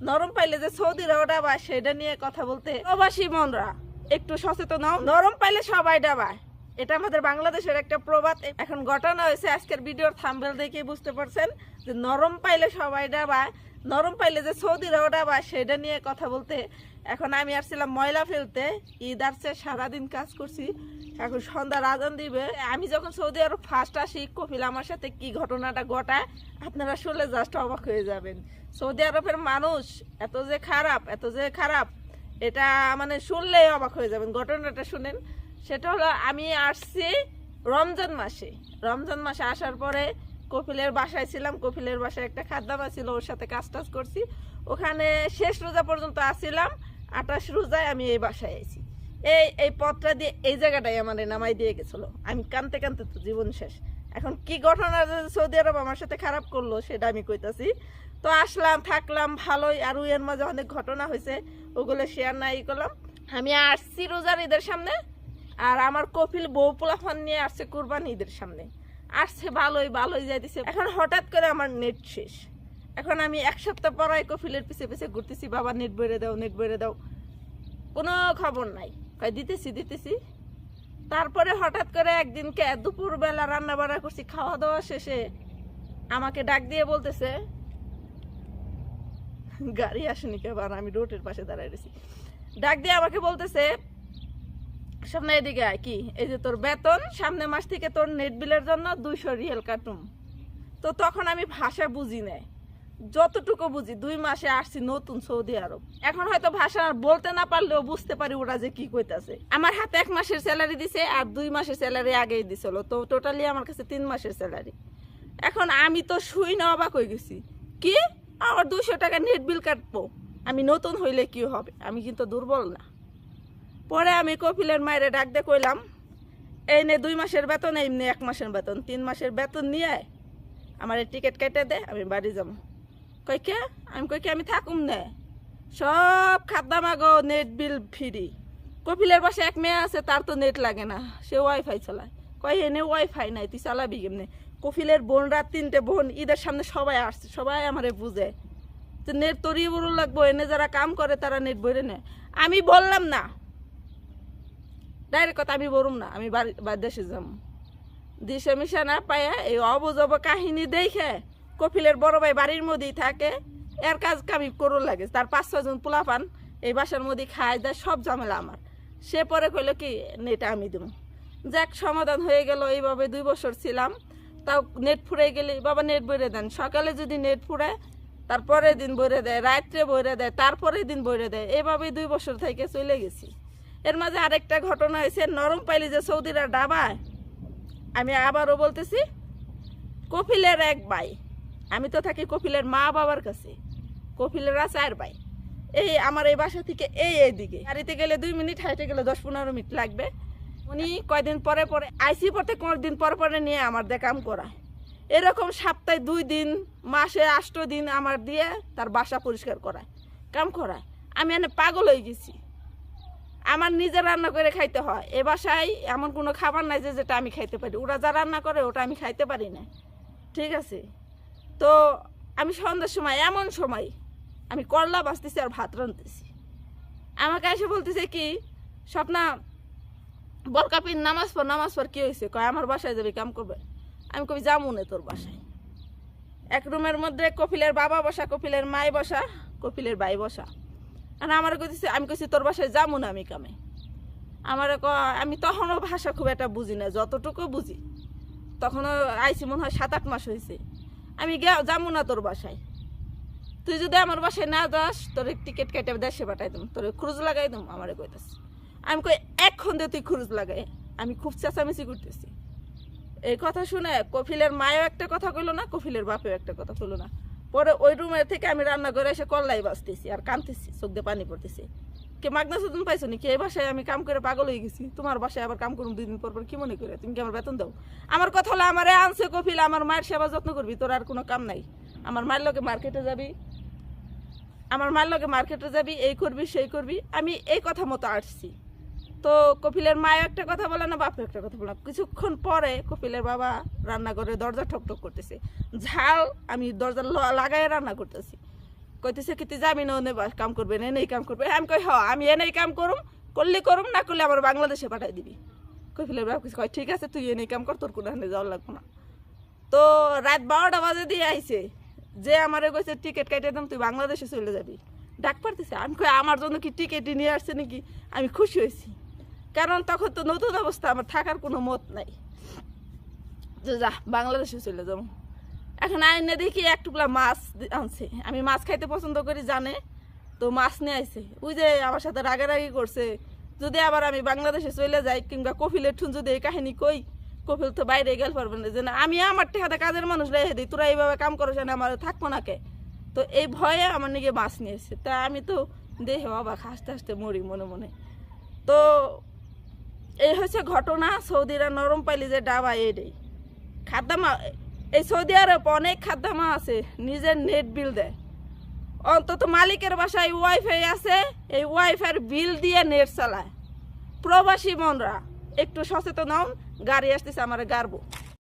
নরম পাইলে যে সৌদিরা ডাবায় সেটা নিয়ে কথা বলতে প্রবাসী মনরা একটু সচেতন হও। নরম পাইলে সবাই ডাবায়, এটা আমাদের বাংলাদেশের একটা প্রবাদ। এখন ঘটনা হয়েছে, আজকের ভিডিওর থাম্বনেল দেখে বুঝতে পারছেন যে নরম পাইলে সবাই ডাবায়, নরম পাইলে যে সৌদিরাও ডাবায় সেটা নিয়ে কথা বলতে। এখন আমি আসছিলাম ময়লা ফেলতে, ঈদ আসছে, সারাদিন কাজ করছি, এখন সন্ধ্যার আজান দিবে। আমি যখন সৌদি আরব ফার্স্ট আসি, কপিল আমার সাথে কি ঘটনাটা ঘটায় আপনারা শুনলে জাস্ট অবাক হয়ে যাবেন। সৌদি আরবের মানুষ এত যে খারাপ এটা মানে শুনলেই অবাক হয়ে যাবেন। ঘটনাটা শুনেন। সেটা হলো, আমি আসছি রমজান মাসে আসার পরে কপিলের বাসায় ছিলাম। কপিলের বাসায় একটা খাদ্যামা ছিল, ওর সাথে কাজ টাজ করছি। ওখানে শেষ রোজা পর্যন্ত আসছিলাম। 28 রোজায় আমি এই বাসায় আইছি। এই পথটা দিয়ে এই জায়গাটাই আমার নামাই দিয়ে গেছিলো। আমি কানতে তো জীবন শেষ। এখন কি ঘটনা সৌদি আরব আমার সাথে খারাপ করলো সেটা আমি কইতাছি। তো আসলাম, থাকলাম ভালোই। আর এর মাঝে অনেক ঘটনা হয়েছে, ওগুলো শেয়ার নাই করলাম। আমি আসছি রোজার ঈদের সামনে, আর আমার কপিল বউ পোলাফান নিয়ে আসছে কুরবানি ঈদের সামনে। আসছে ভালোই যাইতেছে। এখন হঠাৎ করে আমার নেট শেষ। এখন আমি এক সপ্তাহ পরে কপিলের পিছে ঘুরতেছি, বাবা নেট বইরে দাও, কোনো খবর নাই। দিতেছি। তারপরে হঠাৎ করে একদিনকে দুপুরবেলা রান্না বান্না করছি, খাওয়া দাওয়া শেষে আমাকে ডাক দিয়ে বলতেছে, গাড়ি আসেনি কেবার, আমি রোডের পাশে দাঁড়ায় রয়েছি। ডাক দিয়ে আমাকে বলতেছে, সামনে এদিকে আয়, কি এই যে তোর বেতন সামনে মাস থেকে তোর নেট বিলের জন্য 200 রিয়াল কাটুম। তো তখন আমি ভাষা বুঝি না, যতটুকু বুঝি 2 মাসে আসছি নতুন সৌদি আরব। এখন হয়তো ভাষা বলতে না পারলেও বুঝতে পারি ওরা যে কি কইতাছে। আমার হাতে 1 মাসের স্যালারি দিছে, আর 2 মাসের স্যালারি আগেই দিছিল। তো টোটালি আমার কাছে 3 মাসের স্যালারি। এখন আমি তো শুই না, অবাক হয়ে গেছি। কি আমার 200 টাকা নেট বিল কাটবো? আমি নতুন হইলে কি হবে? আমি কিন্তু দুর্বল না। পরে আমি কপিলের মায়ের ডাক দিয়ে কইলাম, এই নে 2 মাসের বেতন, এমনি 1 মাসের বেতন, 3 মাসের বেতন নিয়ে আমার টিকিট কেটে দে, আমি বাড়ি যাবো। কে? আমি কই কি আমি থাকুম না, সব খাদ্যামাগো নেট বিল ফ্রি। কপিলের বাসায় এক মেয়ে আছে, তার তো নেট লাগে না, সে ওয়াইফাই চালায়। কয় এনে ওয়াইফাই নাই, তুই চালাবি কেমনে? কপিলের বোনরা 3টে বোন, ঈদের সামনে সবাই আসছে, সবাই আমারে বুঝে যে নেট তোরই বড় লাগবো, এনে যারা কাম করে তারা নেট বইরে নেয়। আমি বললাম না, ডাইরেক্ট কথা, আমি বলুম না, আমি দেশে যাবো। দিশে মিশা না পাইয়া এই অবুঝব কাহিনী দেখে কপিলের বড় ভাই বাড়ির মধ্যেই থাকে, এর কাজ কামি করুন লাগে। তার 5-6 জন পোলাপান এই বাসার মধ্যে খায় দেয়, সব ঝামেলা আমার। সে পরে কইল কি নেট আমি দেবো। যাক, সমাধান হয়ে গেল। এইভাবে 2 বছর ছিলাম। তাও নেট ফুরাই গেলে বাবা নেট বইরে দেন, সকালে যদি নেট ফুরায় তারপরের দিন বইরে দেয়, রাত্রে বইরে দেয়, তারপরের দিন বইরে দেয়। এভাবেই 2 বছর থেকে চলে গেছি। এর মাঝে আরেকটা ঘটনা হয়েছে, নরম পাইলে যে সৌদিরা ডাবায়। আমি আবারও বলতেছি, কপিলের এক ভাই, আমি তো থাকি কপিলের মা বাবার কাছে, কপিলের 4 ভাই। এই আমার এই বাসা থেকে এইদিকে গাড়িতে গেলে 2 মিনিট, হাইটে গেলে 10-15 মিনিট লাগবে। উনি কয়দিন পরে আইসি পড়তে, কোনদিন পরে নিয়ে আমার দিয়ে কাম করায়। এরকম সপ্তাহে 2 দিন, মাসে 8 দিন আমার দিয়ে তার বাসা পরিষ্কার করায়, কাম করায়। আমি এনে পাগল হয়ে গেছি। আমার নিজে রান্না করে খাইতে হয়। এ বাসায় এমন কোনো খাবার নাই যে যেটা আমি খাইতে পারি। ওরা যা রান্না করে ওটা আমি খাইতে পারি না, ঠিক আছে? তো আমি সন্ধ্যার সময়, এমন সময় আমি করলা বাছতেছি আর ভাত রাঁধতেছি। আমাকে এসে বলতেছে কি, স্বপ্না বল কাপির নামাজ পড়। কি হয়েছে? কয় আমার বাসায় যাবি, কাম করবে। আমি কবি যাবো না তোর বাসায়। এক রুমের মধ্যে কপিলের বাবা বসা, কপিলের মাই বসা, কপিলের ভাই বসা। আর আমার কইতেছে, আমি কইছি তোর বাসায় যাবো না আমি কামে। আমি তখনও ভাষা খুব একটা বুঝি না, যতটুকু বুঝি তখনও আইসি মনে হয় 7-8 মাস হয়েছে। আমি যাবো না তোর বাসায়। তুই যদি আমার বাসায় না যাস, তোর টিকিট কেটে দেশে পাঠাই দিম, তোর খরচ লাগাই দিম। আমার কইতেছে, আমি কই এখন দিয়ে তুই খরচ লাগাই। আমি খুব চেঁচামেচি করতেছি। এই কথা শুনে কপিলের মায়ও একটা কথা কইলো না, কপিলের বাপেও একটা কথা কইলো না। পরে ওই রুমের থেকে আমি রান্না করে এসে কল্লাই বাঁচতেছি আর কাঁদতেছি, চোখ দিয়ে পানি পড়তেছি। কে মাগনা সুদন পাইছো নাকি? এই বাসায় আমি কাম করে পাগল হয়ে গেছি, তোমার বাসায় আবার কাম করুন 2 দিন পর কি মনে করে? তুমি কি আমার বেতন দাও? আমার কথা হলো, আমারে আনছে কপিল, আমার মায়ের সেবা যত্ন করবি, তোর আর কোনো কাম নাই। আমার মায়ের লগে মার্কেটে যাবি, এই করবি সেই করবি। আমি এই কথা মতো আসছি। তো কপিলের মায়ের একটা কথা বলে না, বাপের একটা কথা বলে না। কিছুক্ষণ পরে কপিলের বাবা রান্না করে দরজা ঠকঠক করতেছে, ঝাল আমি দরজা লাগাই রান্না করতেছি। কইতেছে কি তুই যাবি না ওনে কাম করবে না এনেই কাম করবে আমি কই হ আমি এনেই কাম করুম করুম না করলে আমার বাংলাদেশে পাঠাই দিবি কফিলের বাপ কয় ঠিক আছে তুই এনেই কাম কর তোর কোনো হানে যাওয়ার লাগবো না তো রাত 12টা বাজে দিয়ে আইছে যে আমারে কইছে টিকিট কাটে দাম তুই বাংলাদেশে চলে যাবি ডাক পারতেছে আমি কই আমার জন্য কি টিকিটই নিয়ে আসছে নাকি আমি খুশি হয়েছি কারণ তখন তো নতুন অবস্থা আমার থাকার কোনো মত নাই যে যা বাংলাদেশে চলে যাবো এখন আইনে দেখি এক টুকরা মাছ আনছে আমি মাছ খাইতে পছন্দ করি জানে তো মাছ নিয়ে আইছে ওই যে আমার সাথে রাগারাগি করছে যদি আবার আমি বাংলাদেশে চলে যাই কিংবা কফিলের ঠুন যদি এই কাহিনী কই কফিল তো বাইরে গেল পারবে না যে না আমি আমার টেকাতে কাজের মানুষ রেখে দিই তোরা এইভাবে কাম করো না আমার থাকবো না কে তো এই ভয়ে আমার নিকে মাছ নিয়ে এসছে তা আমি তো দেখে অবাক হাসতে হাসতে মরি মনে মনে তো এই হচ্ছে ঘটনা সৌদিরা নরম পাইলি যে ডাবা এটাই খাদ্যামা এই সৌদি আরব অনেক খাদ্যামা আছে নিজের নেট বিল দেয় অন্তত মালিকের বাসায় ওয়াইফাই আছে এই ওয়াইফাইয়ের বিল দিয়ে নেট চালায় প্রবাসী মনরা একটু সচেতন হন গাড়ি আসতেছে আমার গাড়বো